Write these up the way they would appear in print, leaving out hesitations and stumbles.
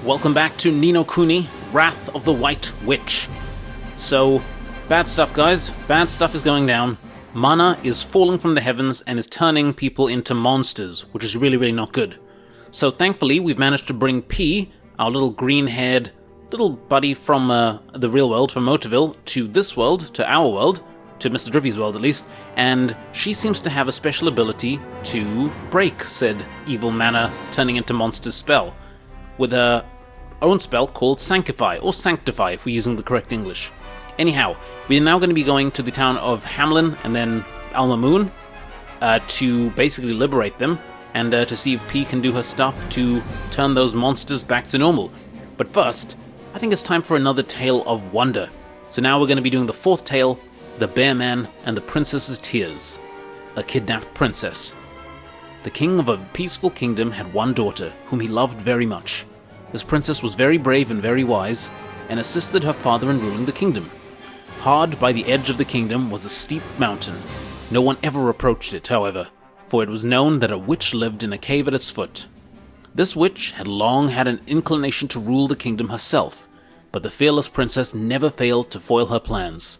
Welcome back to Ni no Kuni, Wrath of the White Witch. So, bad stuff, guys. Bad stuff is going down. Mana is falling from the heavens and is turning people into monsters, which is really, really not good. So thankfully, we've managed to bring P, our little green-haired little buddy from the real world, from Motorville, to this world, to our world, to Mr. Drippy's world at least, and she seems to have a special ability to break said evil mana turning into monsters spell, with her own spell called Sanctify, or Sanctify if we're using the correct English. Anyhow, we are now going to be going to the town of Hamlin and then Alma Moon to basically liberate them, and to see if P can do her stuff to turn those monsters back to normal. But first, I think it's time for another tale of wonder. So now we're going to be doing the fourth tale, The Bear Man and the Princess's Tears. A kidnapped princess. The king of a peaceful kingdom had one daughter, whom he loved very much. This princess was very brave and very wise, and assisted her father in ruling the kingdom. Hard by the edge of the kingdom was a steep mountain. No one ever approached it, however, for it was known that a witch lived in a cave at its foot. This witch had long had an inclination to rule the kingdom herself, but the fearless princess never failed to foil her plans.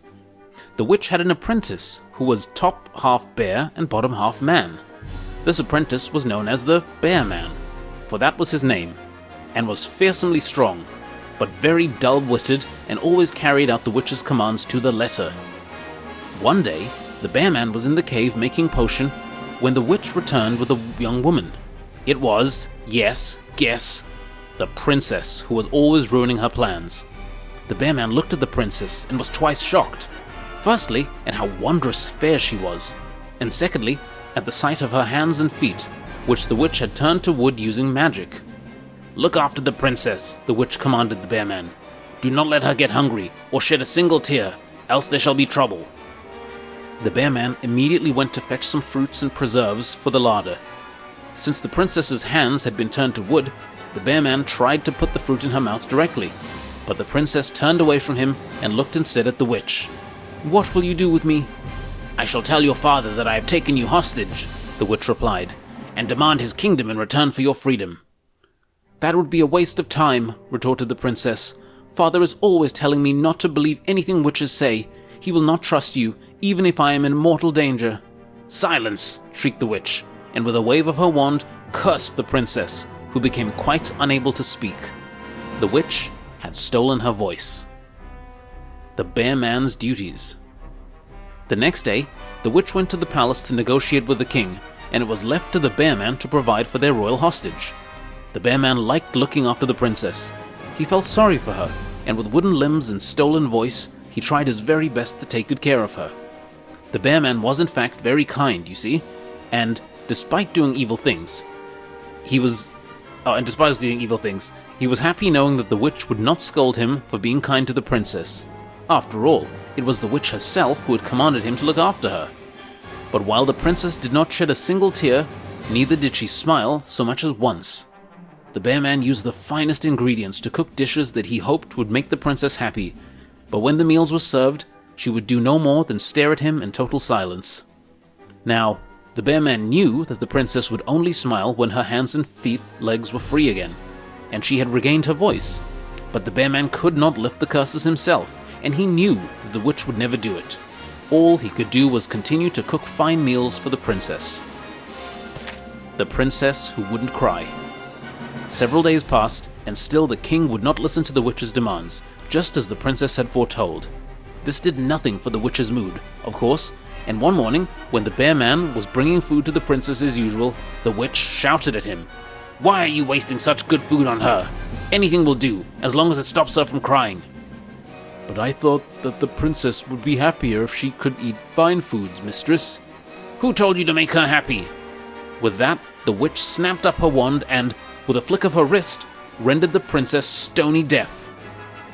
The witch had an apprentice who was top half bear and bottom half man. This apprentice was known as the Bear Man, for that was his name, and was fearsomely strong, but very dull-witted and always carried out the witch's commands to the letter. One day, the Bear Man was in the cave making potion when the witch returned with a young woman. It was, yes, guess, the princess who was always ruining her plans. The Bear Man looked at the princess and was twice shocked. Firstly, at how wondrous fair she was, and secondly, at the sight of her hands and feet, which the witch had turned to wood using magic. "Look after the princess," the witch commanded the Bear Man. "Do not let her get hungry, or shed a single tear, else there shall be trouble." The Bear Man immediately went to fetch some fruits and preserves for the larder. Since the princess's hands had been turned to wood, the Bear Man tried to put the fruit in her mouth directly, but the princess turned away from him and looked instead at the witch. "What will you do with me?" "I shall tell your father that I have taken you hostage," the witch replied, "and demand his kingdom in return for your freedom." "That would be a waste of time," retorted the princess. "Father is always telling me not to believe anything witches say. He will not trust you, even if I am in mortal danger." "Silence!" shrieked the witch, and with a wave of her wand, cursed the princess, who became quite unable to speak. The witch had stolen her voice. The Bear Man's duties. The next day, the witch went to the palace to negotiate with the king, and it was left to the Bear Man to provide for their royal hostage. The Bear Man liked looking after the princess. He felt sorry for her, and with wooden limbs and stolen voice, he tried his very best to take good care of her. The Bear Man was in fact very kind, you see, and despite doing evil things, he was happy knowing that the witch would not scold him for being kind to the princess. After all, it was the witch herself who had commanded him to look after her. But while the princess did not shed a single tear, neither did she smile so much as once. The Bear Man used the finest ingredients to cook dishes that he hoped would make the princess happy, but when the meals were served, she would do no more than stare at him in total silence. Now, the Bear Man knew that the princess would only smile when her hands and legs were free again, and she had regained her voice. But the Bear Man could not lift the curses himself, and he knew that the witch would never do it. All he could do was continue to cook fine meals for the princess. The princess who wouldn't cry. Several days passed, and still the king would not listen to the witch's demands, just as the princess had foretold. This did nothing for the witch's mood, of course, and one morning, when the Bear Man was bringing food to the princess as usual, the witch shouted at him. "Why are you wasting such good food on her? Anything will do, as long as it stops her from crying." "But I thought that the princess would be happier if she could eat fine foods, mistress." "Who told you to make her happy?" With that, the witch snapped up her wand and, with a flick of her wrist, rendered the princess stony deaf.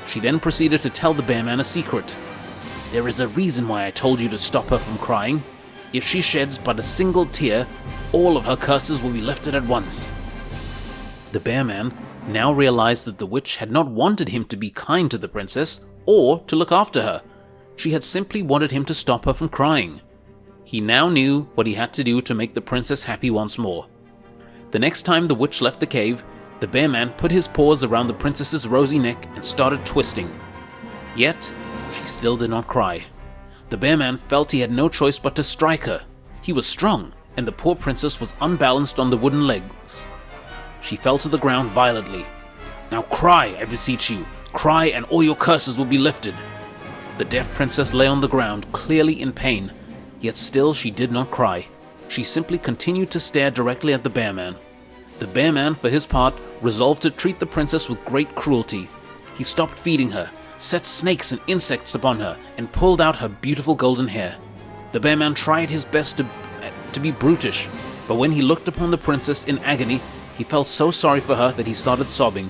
She then proceeded to tell the Bear Man a secret. "There is a reason why I told you to stop her from crying. If she sheds but a single tear, all of her curses will be lifted at once." The Bear Man now realized that the witch had not wanted him to be kind to the princess or to look after her. She had simply wanted him to stop her from crying. He now knew what he had to do to make the princess happy once more. The next time the witch left the cave, The bear man put his paws around the princess's rosy neck and started twisting. Yet, she still did not cry. The bear man felt he had no choice but to strike her. He was strong, and the poor princess was unbalanced on the wooden legs. She fell to the ground violently. "Now cry, I beseech you. Cry and all your curses will be lifted." The deaf princess lay on the ground, clearly in pain, yet still she did not cry. She simply continued to stare directly at the bear man. The bear man, for his part, resolved to treat the princess with great cruelty. He stopped feeding her, set snakes and insects upon her, and pulled out her beautiful golden hair. The bear man tried his best to be brutish, but when he looked upon the princess in agony, he felt so sorry for her that he started sobbing.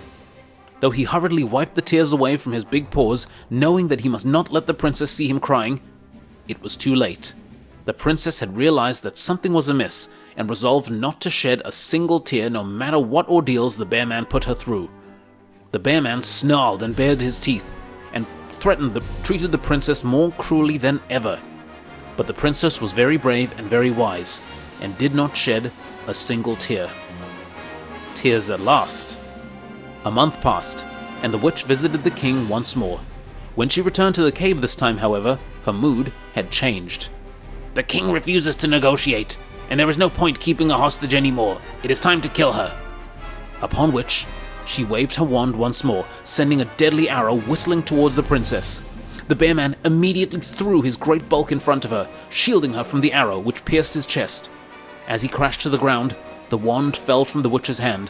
Though he hurriedly wiped the tears away from his big paws, knowing that he must not let the princess see him crying, it was too late. The princess had realized that something was amiss, and resolved not to shed a single tear no matter what ordeals the bear man put her through. The bear man snarled and bared his teeth, and treated the princess more cruelly than ever. But the princess was very brave and very wise, and did not shed a single tear. Tears at last. A month passed, and the witch visited the king once more. When she returned to the cave this time, however, her mood had changed. "The king refuses to negotiate, and there is no point keeping a hostage anymore. It is time to kill her." Upon which, she waved her wand once more, sending a deadly arrow whistling towards the princess. The bear man immediately threw his great bulk in front of her, shielding her from the arrow, which pierced his chest. As he crashed to the ground, the wand fell from the witch's hand.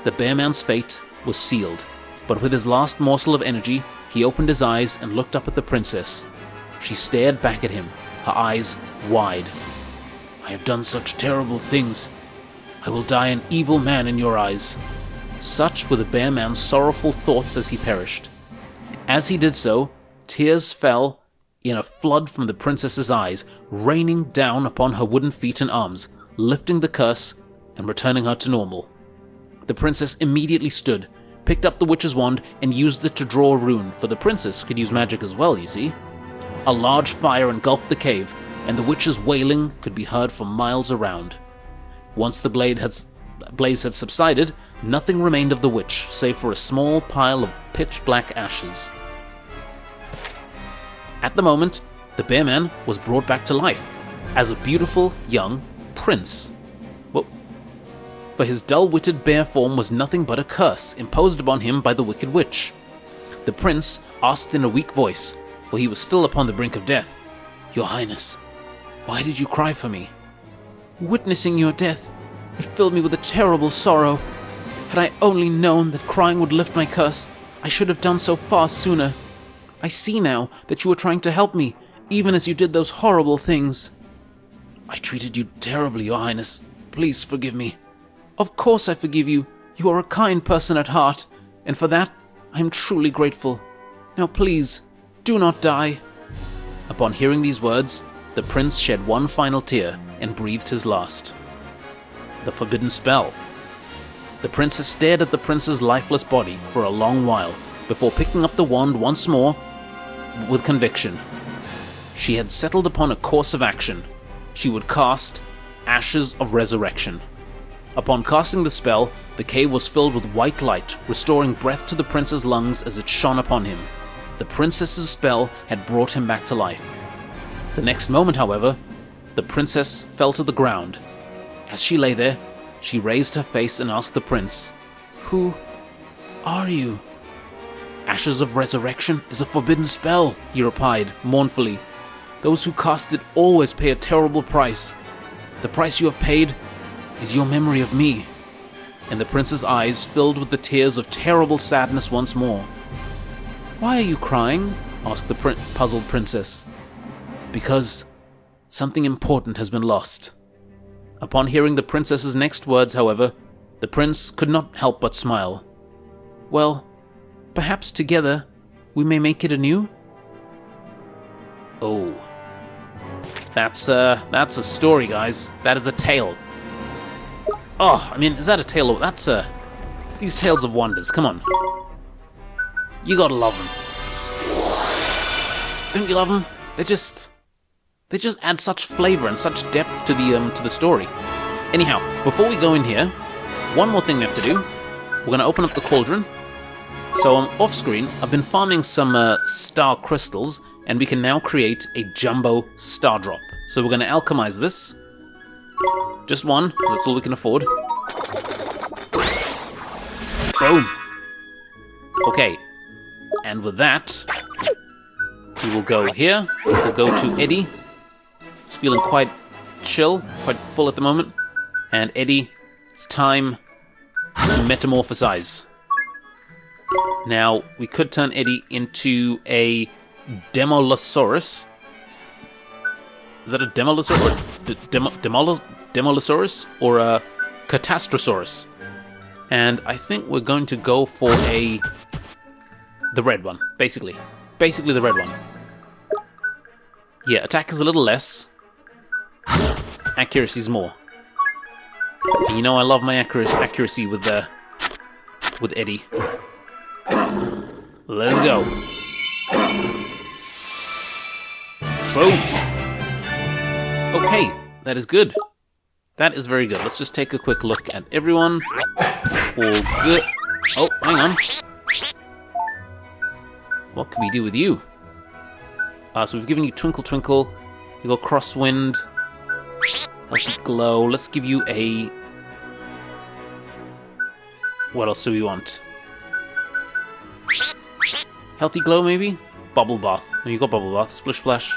The bear man's fate was sealed, but with his last morsel of energy, he opened his eyes and looked up at the princess. She stared back at him, her eyes wide. "I have done such terrible things. I will die an evil man in your eyes." Such were the bear man's sorrowful thoughts as he perished. As he did so, tears fell in a flood from the princess's eyes, raining down upon her wooden feet and arms, lifting the curse and returning her to normal. The princess immediately stood, picked up the witch's wand, and used it to draw a rune, for the princess could use magic as well, you see. A large fire engulfed the cave, and the witch's wailing could be heard for miles around. Once the blaze had subsided, nothing remained of the witch, save for a small pile of pitch-black ashes. At the moment, the bear man was brought back to life, as a beautiful young prince. For his dull-witted bear form was nothing but a curse imposed upon him by the wicked witch. The prince asked in a weak voice, for he was still upon the brink of death, "Your Highness, why did you cry for me?" "Witnessing your death, it filled me with a terrible sorrow. Had I only known that crying would lift my curse, I should have done so far sooner. I see now that you were trying to help me, even as you did those horrible things." "I treated you terribly, Your Highness. Please forgive me." "Of course I forgive you. You are a kind person at heart, and for that I am truly grateful. Now please, do not die." Upon hearing these words, the prince shed one final tear and breathed his last. The forbidden spell. The princess stared at the prince's lifeless body for a long while, before picking up the wand once more with conviction. She had settled upon a course of action. She would cast Ashes of Resurrection. Upon casting the spell, the cave was filled with white light, restoring breath to the prince's lungs as it shone upon him. The princess's spell had brought him back to life. The next moment, however, the princess fell to the ground. As she lay there, she raised her face and asked the prince, "Who are you?" "Ashes of Resurrection is a forbidden spell," he replied, mournfully. "Those who cast it always pay a terrible price. The price you have paid is your memory of me." And the prince's eyes filled with the tears of terrible sadness once more. "Why are you crying?" asked the puzzled princess. "Because something important has been lost." Upon hearing the princess's next words, however, the prince could not help but smile. "Well, perhaps together we may make it anew?" Oh. That's a story, guys. That is a tale. Oh, I mean, is that a tale of... These tales of wonders, come on. You gotta love them. Don't you love them? They just add such flavor and such depth to the story. Anyhow, before we go in here, one more thing we have to do. we're going to open up the cauldron. So off screen, I've been farming some star crystals, and we can now create a jumbo star drop. So we're going to alchemize this. Just one, because that's all we can afford. Boom! Okay, and with that, we will go here. We'll go to Eddie. He's feeling quite chill, quite full at the moment. And Eddie, it's time to metamorphosize. Now, we could turn Eddie into a Demolosaurus. Is that a Demolosaurus? Demolosaurus? Or a Catastrosaurus? And I think we're going to go for the red one, basically. Basically the red one. Yeah, attack is a little less. Accuracy is more. And you know I love my accuracy with Eddie. Let's go. Boom. Okay, that is good. That is very good. Let's just take a quick look at everyone. All good. Oh, hang on. What can we do with you? So we've given you Twinkle Twinkle. You got Crosswind. Healthy Glow. Let's give you a... What else do we want? Healthy Glow, maybe? Bubble Bath. No, you got Bubble Bath. Splish Splash.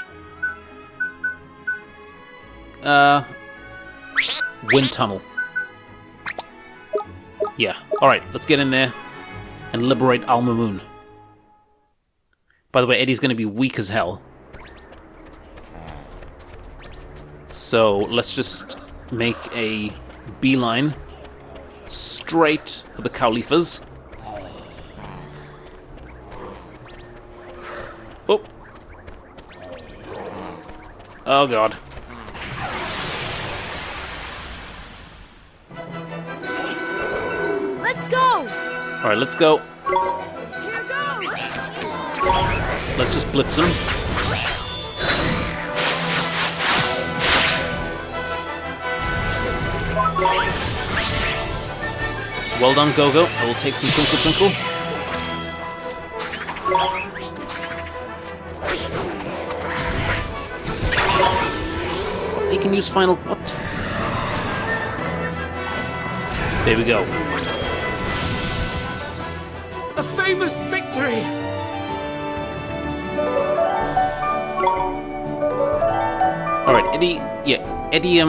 Wind Tunnel. Yeah. Alright, let's get in there and liberate Alma Moon. By the way, Eddie's going to be weak as hell. So, let's just make a beeline straight for the Cowleafers. Oh. Oh, God. Let's go! Alright, let's go. Here goes! Let's just blitz him. Well done, Go-Go. I will take some Twinkle Twinkle. He can use final... What? There we go. A famous victory! Alright, Eddie... Yeah, Eddie,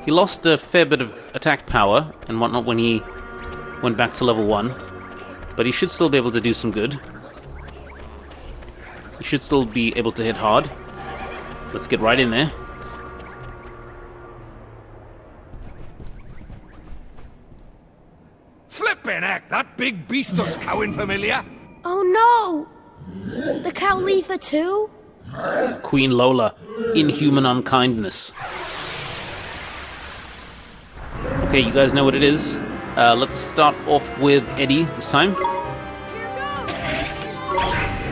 he lost a fair bit of attack power and whatnot when he went back to level 1. But he should still be able to do some good. He should still be able to hit hard. Let's get right in there. Flippin' heck, that big beast looks cowing familiar. Oh no! The Cowleafer too? Queen Lola, inhuman unkindness. Okay, you guys know what it is. Let's start off with Eddie this time.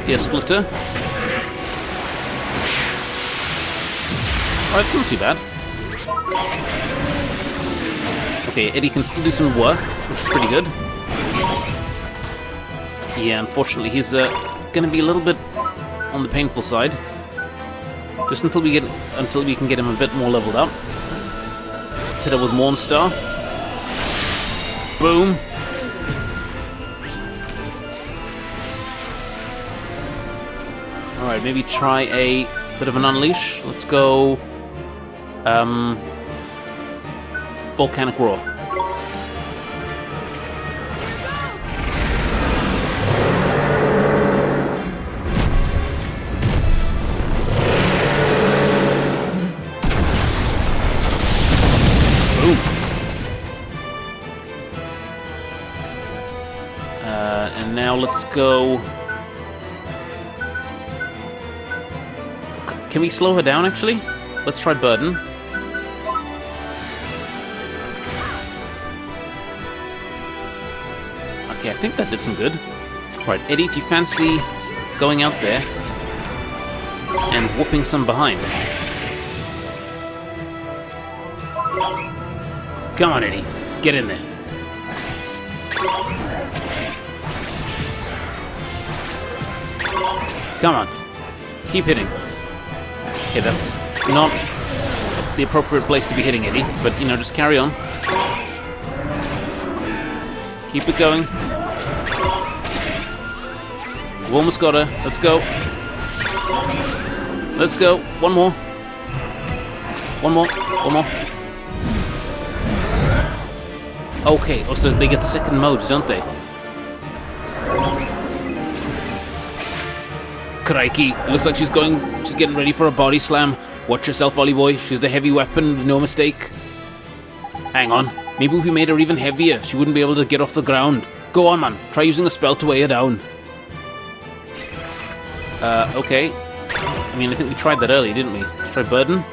Here, Splitter. Alright, it's not too bad. Okay, Eddie can still do some work, which is pretty good. Yeah, unfortunately, he's gonna be a little bit on the painful side. Just until we can get him a bit more leveled up. Let's hit it with Mornstar. Boom. Alright, maybe try a bit of an unleash. Let's go Volcanic Roar. Boom. And now let's go... Can we slow her down, actually? Let's try Burden. Okay, I think that did some good. Right, Eddie, do you fancy going out there and whooping some behind? Come on, Eddie. Get in there. Come on. Keep hitting. Okay, that's not the appropriate place to be hitting, Eddie. But, you know, just carry on. Keep it going. We've almost got her. Let's go. Let's go. One more. One more. One more. Okay, oh, so they get second modes, don't they? Crikey, looks like she's getting ready for a body slam. Watch yourself, Ollie boy. She's the heavy weapon, no mistake. Hang on, maybe if we made her even heavier, she wouldn't be able to get off the ground. Go on, man. Try using a spell to weigh her down. Okay. I mean, I think we tried that earlier, didn't we? Let's try burden.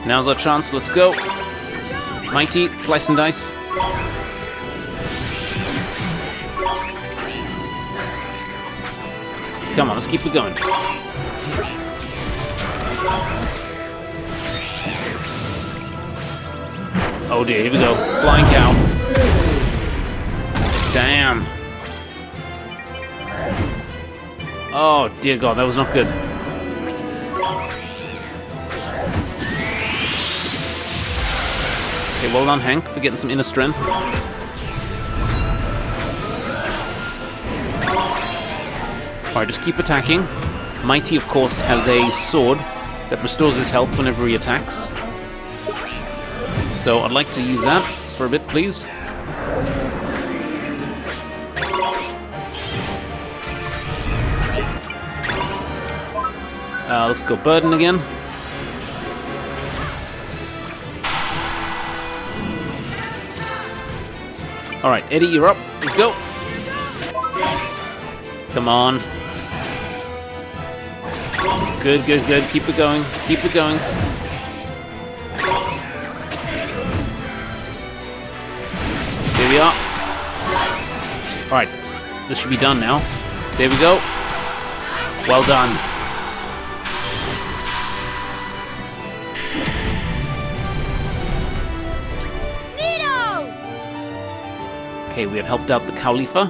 Now's our chance, let's go. Mighty, slice and dice. Come on, let's keep it going. Oh dear, here we go. Flying cow. Damn. Oh dear God, that was not good. Okay, well done, Hank, for getting some inner strength. Alright, just keep attacking. Mighty, of course, has a sword that restores his health whenever he attacks. So I'd like to use that for a bit, please. Let's go burden again. Alright, Eddie, you're up. Let's go. Come on. Good, good, good. Keep it going. Keep it going. Here we are. Alright. This should be done now. There we go. Well done. Okay, we have helped out the Khalifa.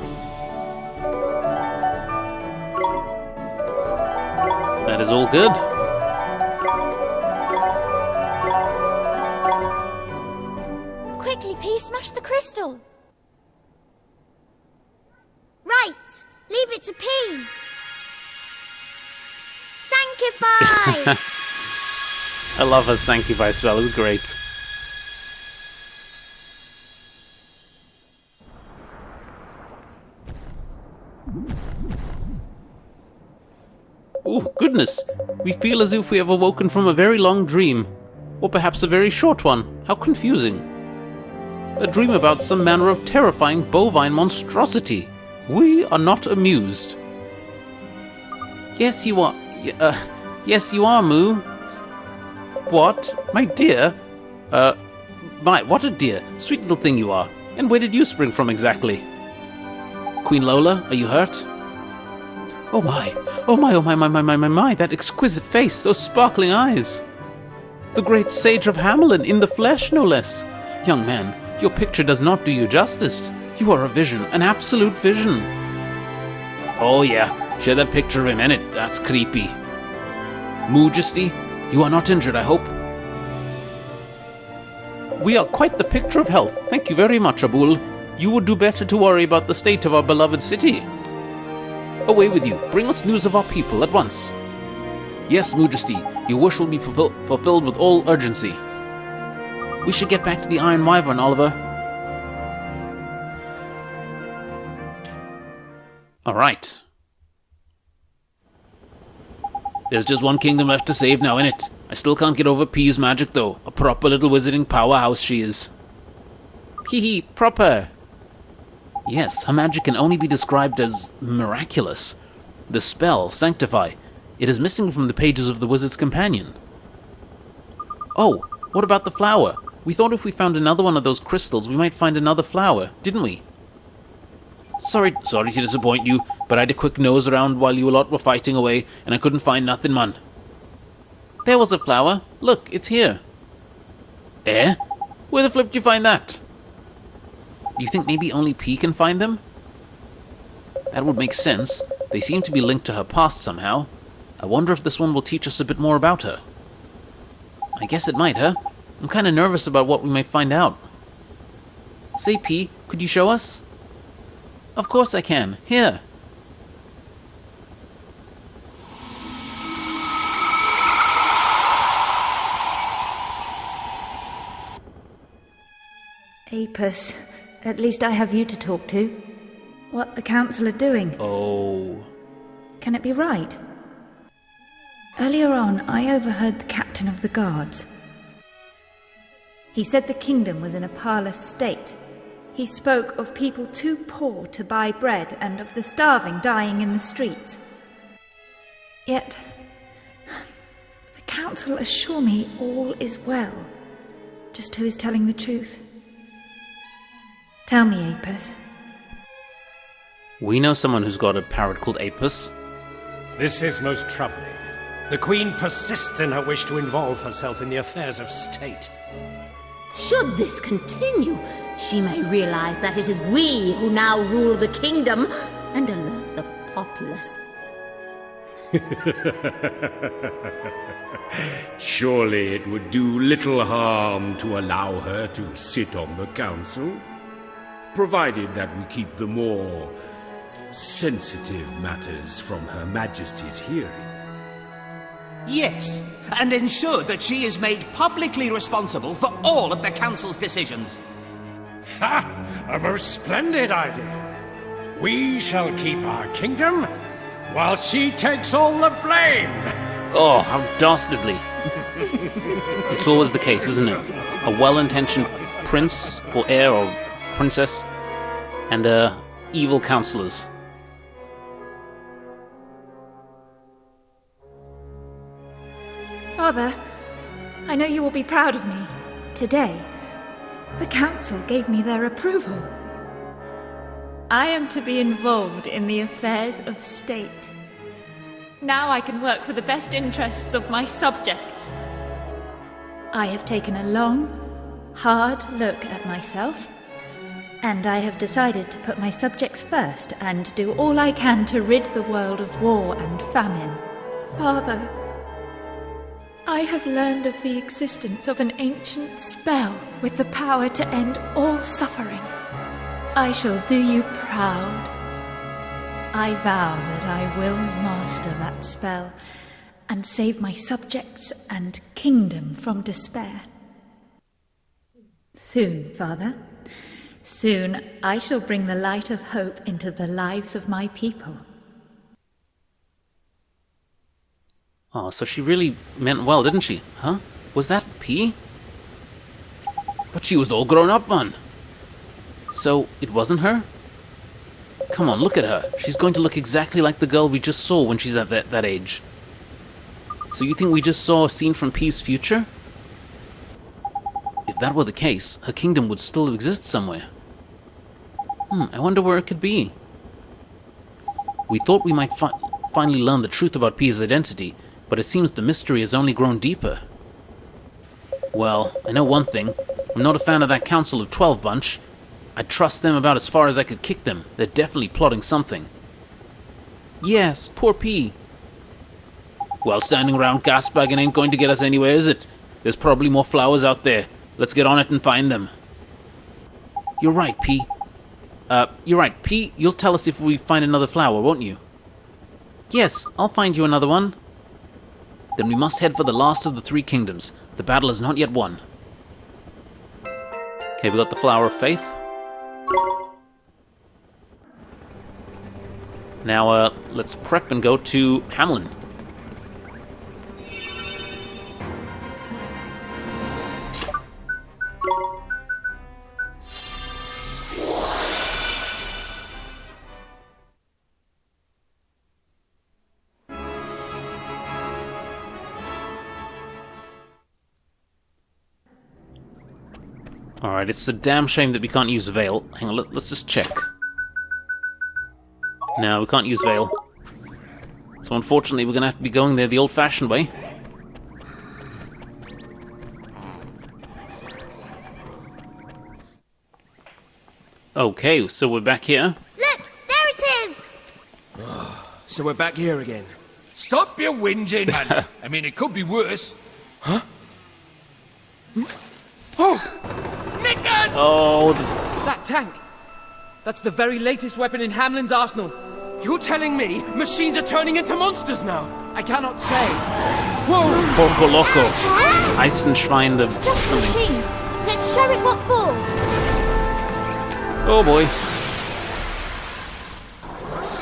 That is all good. Quickly, P, smash the crystal. Right, leave it to P. Sanctify! I love her Sanctify spell, it's great. Oh, goodness. We feel as if we have awoken from a very long dream. Or perhaps a very short one. How confusing. A dream about some manner of terrifying bovine monstrosity. We are not amused. Yes, you are. Yes, you are, Moo. What? My dear? What a dear. Sweet little thing you are. And where did you spring from exactly? Queen Lola, are you hurt? Oh my, oh my, oh my, that exquisite face, those sparkling eyes. The great sage of Hamelin, in the flesh, no less. Young man, your picture does not do you justice. You are a vision, an absolute vision. Oh yeah, share that picture of him, innit? That's creepy. Majesty, you are not injured, I hope? We are quite the picture of health, thank you very much, Abul. You would do better to worry about the state of our beloved city. Away with you. Bring us news of our people at once. Yes, Majesty. Your wish will be fulfilled with all urgency. We should get back to the Iron Wyvern, Oliver. Alright. There's just one kingdom left to save now, innit? I still can't get over P's magic, though. A proper little wizarding powerhouse she is. Hee hee, proper. Yes, her magic can only be described as miraculous. The spell, Sanctify, it is missing from the pages of the Wizard's Companion. Oh, what about the flower? We thought if we found another one of those crystals, we might find another flower, didn't we? Sorry to disappoint you, but I had a quick nose around while you lot were fighting away, and I couldn't find nothing, man. There was a flower. Look, it's here. Eh? Where the flip did you find that? Do you think maybe only P can find them? That would make sense. They seem to be linked to her past somehow. I wonder if this one will teach us a bit more about her. I guess it might, huh? I'm kinda nervous about what we might find out. Say, P, could you show us? Of course I can. Here. Apis, at least I have you to talk to. What the council are doing. Oh. Can it be right? Earlier on, I overheard the captain of the guards. He said the kingdom was in a parlous state. He spoke of people too poor to buy bread and of the starving dying in the streets. Yet, the council assure me all is well. Just who is telling the truth? Tell me, Apis. We know someone who's got a parrot called Apis. This is most troubling. The Queen persists in her wish to involve herself in the affairs of state. Should this continue, she may realize that it is we who now rule the kingdom and alert the populace. Surely it would do little harm to allow her to sit on the council, provided that we keep the more sensitive matters from Her Majesty's hearing. Yes, and ensure that she is made publicly responsible for all of the council's decisions. Ha! A most splendid idea. We shall keep our kingdom while she takes all the blame. Oh, how dastardly. It's always the case, isn't it? A well-intentioned prince or heir or princess and evil counselors. Father, I know you will be proud of me. Today, the council gave me their approval. I am to be involved in the affairs of state. Now I can work for the best interests of my subjects. I have taken a long, hard look at myself, and I have decided to put my subjects first and do all I can to rid the world of war and famine. Father, I have learned of the existence of an ancient spell with the power to end all suffering. I shall do you proud. I vow that I will master that spell and save my subjects and kingdom from despair. Soon, Father, soon I shall bring the light of hope into the lives of my people. Oh, so she really meant well, didn't she? Huh? Was that P? But she was all grown up, man. So, it wasn't her? Come on, look at her. She's going to look exactly like the girl we just saw when she's at that age. So you think we just saw a scene from P's future? If that were the case, her kingdom would still exist somewhere. I wonder where it could be. We thought we might finally learn the truth about P's identity, but it seems the mystery has only grown deeper. Well, I know one thing. I'm not a fan of that Council of 12 bunch. I'd trust them about as far as I could kick them. They're definitely plotting something. Yes, poor P. Well, standing around gasbagging ain't going to get us anywhere, is it? There's probably more flowers out there. Let's get on it and find them. You're right, P. You're right, P. You'll tell us if we find another flower, won't you? Yes, I'll find you another one. Then we must head for the last of the three kingdoms. The battle is not yet won. Okay, we got the Flower of Faith. Now, let's prep and go to Hamlin. Alright, it's a damn shame that we can't use Veil. Hang on, let's just check. No, we can't use Veil. So unfortunately we're gonna have to be going there the old-fashioned way. Okay, so we're back here. Look, there it is! So we're back here again. Stop your whinging, man. I mean, it could be worse. Huh? Knickers! Oh, That tank! That's the very latest weapon in Hamlin's arsenal. You're telling me machines are turning into monsters now? I cannot say. Whoa! Porco Loco. Eisenschwein the... Just a machine. Let's show it what for. Oh boy.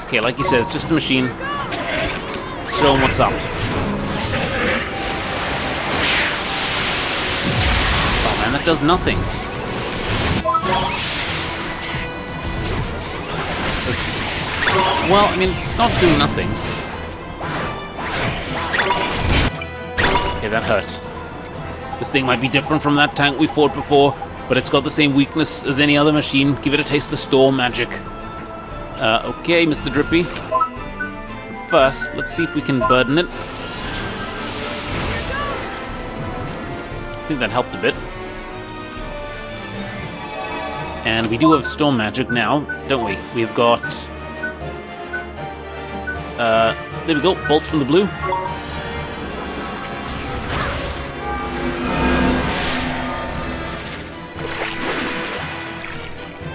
Okay, like you said, it's just a machine. Let's show him what's up. Oh man, that does nothing. Well, I mean, it's not doing nothing. Okay, that hurt. This thing might be different from that tank we fought before, but it's got the same weakness as any other machine. Give it a taste of storm magic. Okay, Mr. Drippy. First, let's see if we can burden it. I think that helped a bit. And we do have storm magic now, don't we? We've got... there we go, bolt from the blue.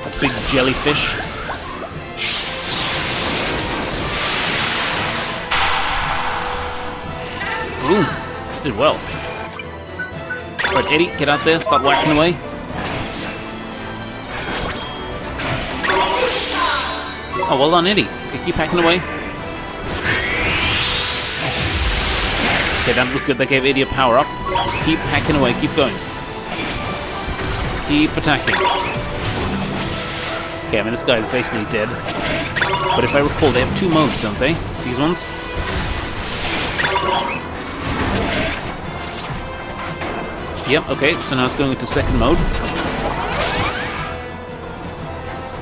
A big jellyfish. Ooh, did well. Alright, Eddie, get out there, start whacking away. Oh, well done, Eddie. Okay, keep hacking away. Okay, that was good. That gave Eddie a power up. Just keep hacking away. Keep going. Keep attacking. Okay, I mean, this guy is basically dead. But if I recall, they have two modes, don't they? These ones? Yep, okay, so now it's going into second mode.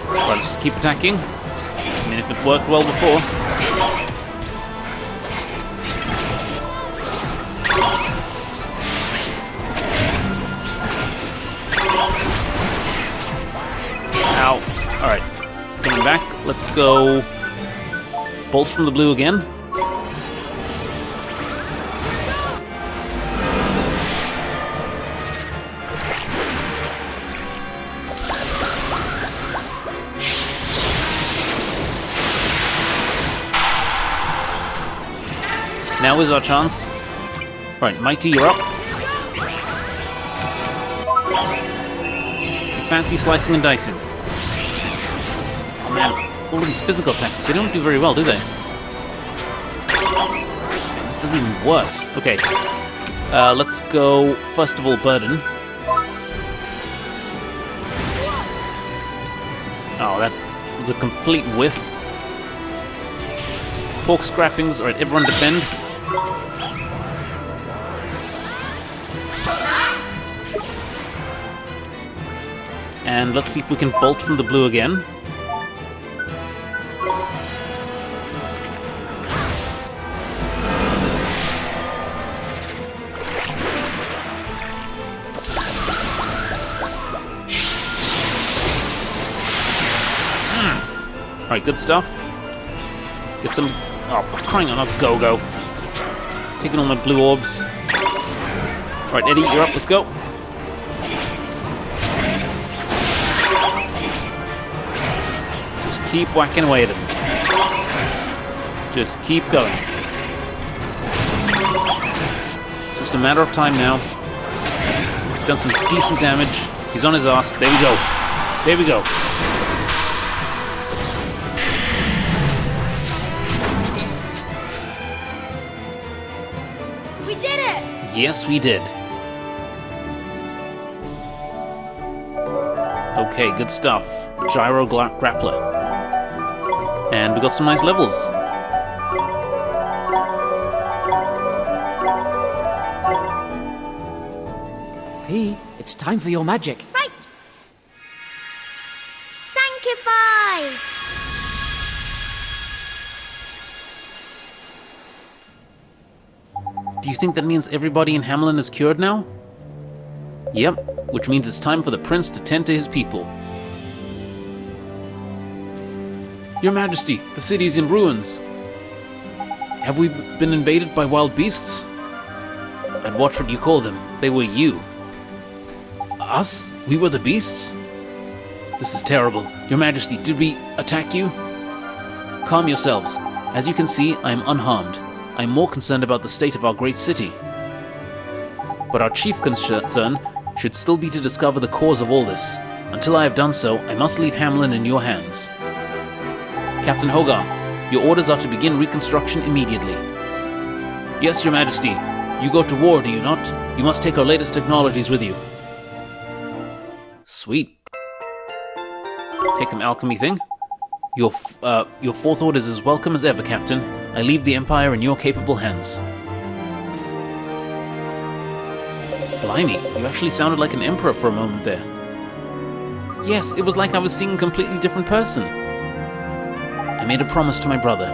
Right, let's just keep attacking. I mean, if it worked well before. Ow. Alright. Coming back. Let's go... Bolts from the blue again. Now is our chance. Right, Mighty, you're up. Fancy slicing and dicing. Oh man, all of these physical attacks, they don't do very well, do they? This does even worse. Okay. Let's go, first of all, Burden. Oh, that was a complete whiff. Pork scrappings. Alright, everyone defend. And let's see if we can bolt from the blue again. Alright, good stuff. Get some... Oh, for crying out loud, go-go. Taking all my blue orbs. Alright, Eddie, you're up, let's go. Just keep whacking away at him. Just keep going. It's just a matter of time now. He's done some decent damage. He's on his ass. There we go. There we go. We did it! Yes, we did. Okay, good stuff. Gyro Grappler. And we got some nice levels. P, it's time for your magic. Right! Sanctify! Do you think that means everybody in Hamlin is cured now? Yep, which means it's time for the prince to tend to his people. Your Majesty, the city is in ruins. Have we been invaded by wild beasts? And watch what you call them. They were you. Us? We were the beasts? This is terrible. Your Majesty, did we attack you? Calm yourselves. As you can see, I am unharmed. I am more concerned about the state of our great city. But our chief concern should still be to discover the cause of all this. Until I have done so, I must leave Hamelin in your hands. Captain Hogarth, your orders are to begin reconstruction immediately. Yes, Your Majesty. You go to war, do you not? You must take our latest technologies with you. Sweet. Take an alchemy thing. Your fourth order is as welcome as ever, Captain. I leave the Empire in your capable hands. Blimey, you actually sounded like an emperor for a moment there. Yes, it was like I was seeing a completely different person. I made a promise to my brother.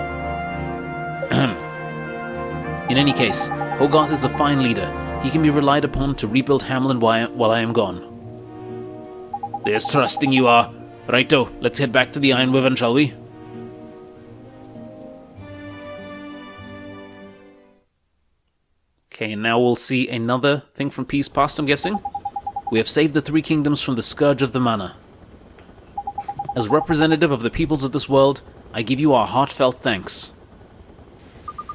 In any case, Hogarth is a fine leader. He can be relied upon to rebuild Hamelin while I am gone. There's trusting you are. Righto, let's head back to the Iron Wyvern, shall we? Okay, and now we'll see another thing from Peace Past, I'm guessing. We have saved the Three Kingdoms from the scourge of the Mana. As representative of the peoples of this world, I give you our heartfelt thanks.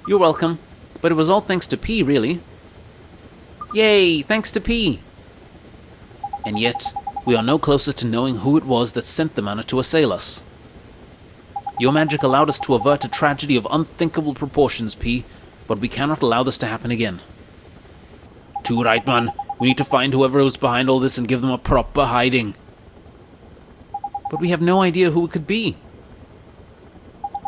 You're welcome, but it was all thanks to P, really. Yay, thanks to P! And yet, we are no closer to knowing who it was that sent the Mana to assail us. Your magic allowed us to avert a tragedy of unthinkable proportions, P, but we cannot allow this to happen again. Too right, man. We need to find whoever was behind all this and give them a proper hiding. But we have no idea who it could be.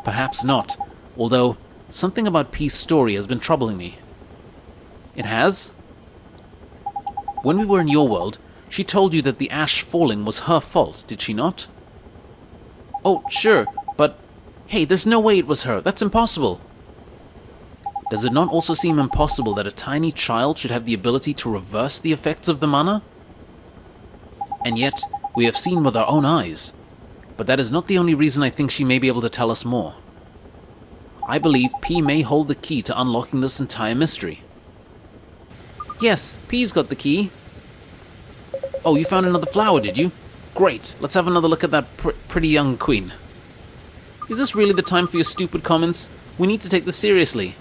Perhaps not, although something about P's story has been troubling me. It has? When we were in your world, she told you that the ash falling was her fault, did she not? Oh, sure, but hey, there's no way it was her. That's impossible. Does it not also seem impossible that a tiny child should have the ability to reverse the effects of the Mana? And yet, we have seen with our own eyes. But that is not the only reason I think she may be able to tell us more. I believe P may hold the key to unlocking this entire mystery. Yes, P's got the key. Oh, you found another flower, did you? Great, let's have another look at that pretty young queen. Is this really the time for your stupid comments? We need to take this seriously.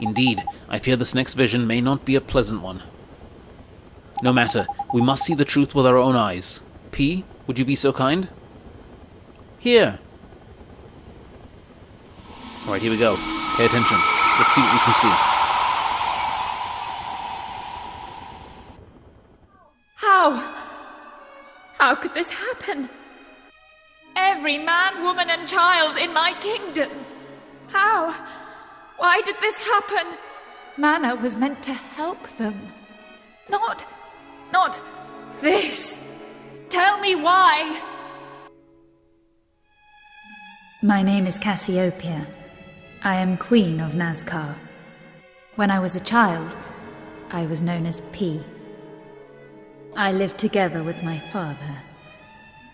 Indeed, I fear this next vision may not be a pleasant one. No matter, we must see the truth with our own eyes. P, would you be so kind? Here. Alright, here we go. Pay attention. Let's see what we can see. How could this happen? Every man, woman, and child in my kingdom. How? Why did this happen? Mana was meant to help them. Not this. Tell me why. My name is Cassiopeia. I am Queen of Nazcar. When I was a child, I was known as P. I lived together with my father,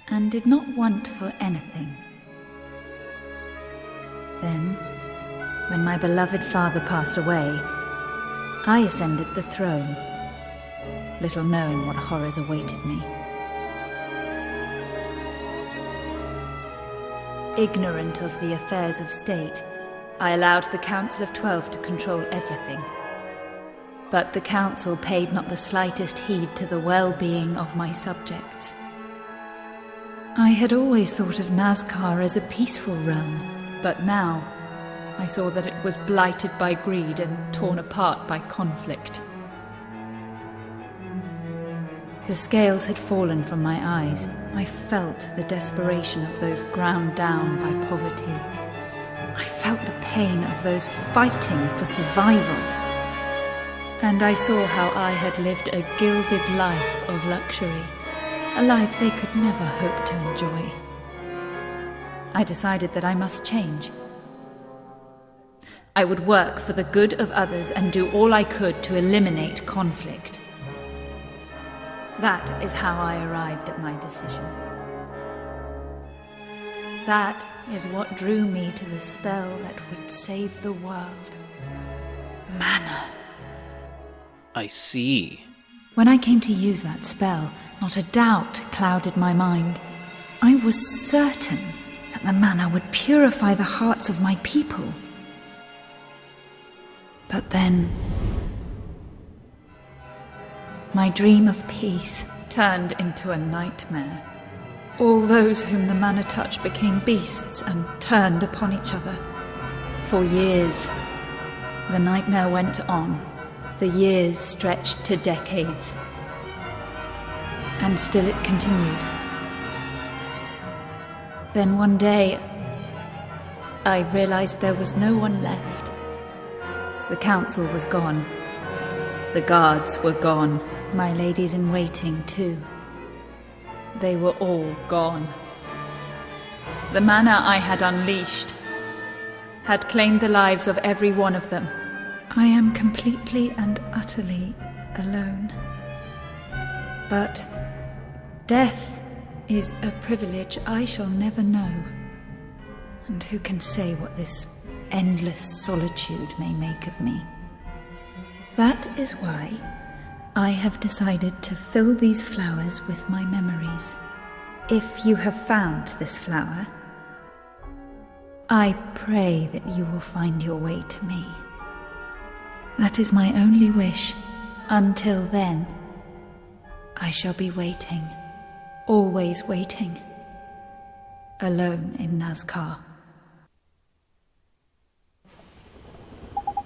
and did not want for anything. Then, when my beloved father passed away, I ascended the throne, little knowing what horrors awaited me. Ignorant of the affairs of state, I allowed the Council of 12 to control everything. But the Council paid not the slightest heed to the well-being of my subjects. I had always thought of Nazcar as a peaceful realm, but now I saw that it was blighted by greed and torn apart by conflict. The scales had fallen from my eyes. I felt the desperation of those ground down by poverty. I felt the pain of those fighting for survival. And I saw how I had lived a gilded life of luxury, a life they could never hope to enjoy. I decided that I must change. I would work for the good of others and do all I could to eliminate conflict. That is how I arrived at my decision. That is what drew me to the spell that would save the world. Mana. I see. When I came to use that spell, not a doubt clouded my mind. I was certain that the mana would purify the hearts of my people. But then, my dream of peace turned into a nightmare. All those whom the mana touched became beasts and turned upon each other. For years, the nightmare went on. The years stretched to decades. And still it continued. Then one day, I realized there was no one left. The council was gone. The guards were gone. My ladies in waiting, too. They were all gone. The mana I had unleashed had claimed the lives of every one of them. I am completely and utterly alone. But death is a privilege I shall never know. And who can say what this endless solitude may make of me? That is why I have decided to fill these flowers with my memories. If you have found this flower, I pray that you will find your way to me. That is my only wish. Until then, I shall be waiting, always waiting, alone in Nazca.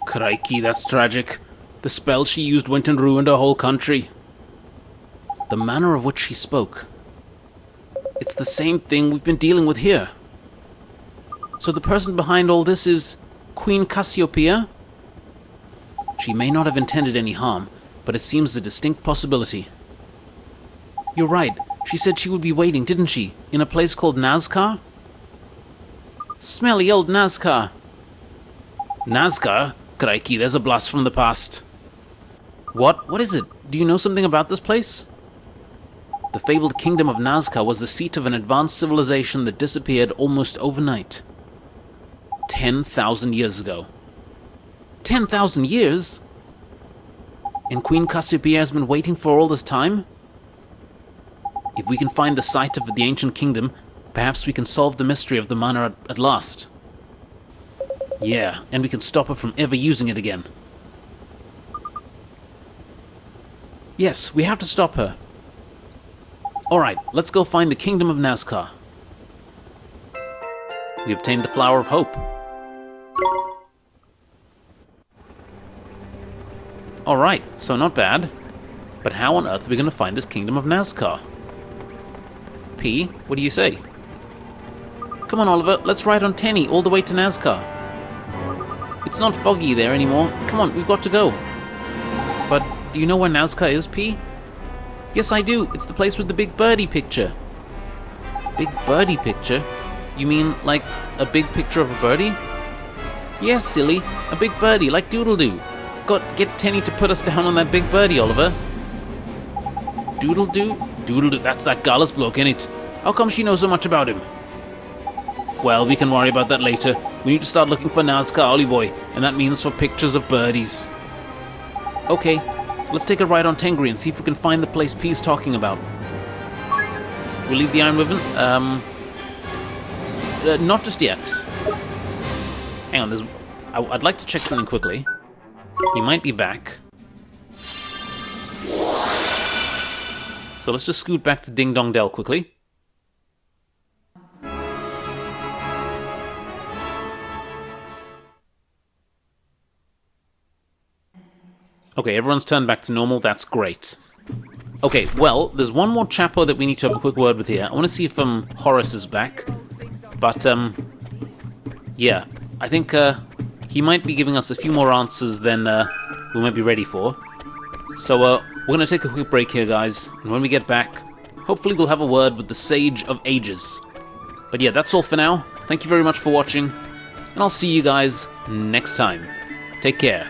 Crikey, that's tragic. The spell she used went and ruined her whole country. The manner of which she spoke. It's the same thing we've been dealing with here. So the person behind all this is Queen Cassiopeia? She may not have intended any harm, but it seems a distinct possibility. You're right. She said she would be waiting, didn't she? In a place called Nazca? Smelly old Nazca. Nazca? Crikey, there's a blast from the past. What? What is it? Do you know something about this place? The fabled kingdom of Nazca was the seat of an advanced civilization that disappeared almost overnight. 10,000 years ago. 10,000 years? And Queen Cassiopeia has been waiting for all this time? If we can find the site of the ancient kingdom, perhaps we can solve the mystery of the mana at last. Yeah, and we can stop her from ever using it again. Yes, we have to stop her. Alright, let's go find the kingdom of Nazca. We obtained the Flower of Hope. Alright, so not bad. But how on earth are we going to find this kingdom of Nazca? P, what do you say? Come on, Oliver, let's ride on Tenny all the way to Nazca. It's not foggy there anymore. Come on, we've got to go. But do you know where Nazca is, P? Yes, I do. It's the place with the big birdie picture. Big birdie picture? You mean like a big picture of a birdie? Yes, silly. A big birdie, like Doodle-Doo. Get Tenny to put us down on that big birdie, Oliver. Doodle-Doo? Doodle-Doo, that's that Gallus bloke, innit? How come she knows so much about him? Well, we can worry about that later. We need to start looking for Nazca, Ollie boy, and that means for pictures of birdies. Okay, let's take a ride on Tengri and see if we can find the place P's talking about. We'll leave the Iron Wyvern? Not just yet. Hang on, I'd like to check something quickly. He might be back. So let's just scoot back to Ding Dong Dell quickly. Okay, everyone's turned back to normal. That's great. Okay, well, there's one more chapo that we need to have a quick word with here. I want to see if Horace is back. But, yeah. I think he might be giving us a few more answers than we might be ready for. So, we're going to take a quick break here, guys. And when we get back, hopefully we'll have a word with the Sage of Ages. But yeah, that's all for now. Thank you very much for watching. And I'll see you guys next time. Take care.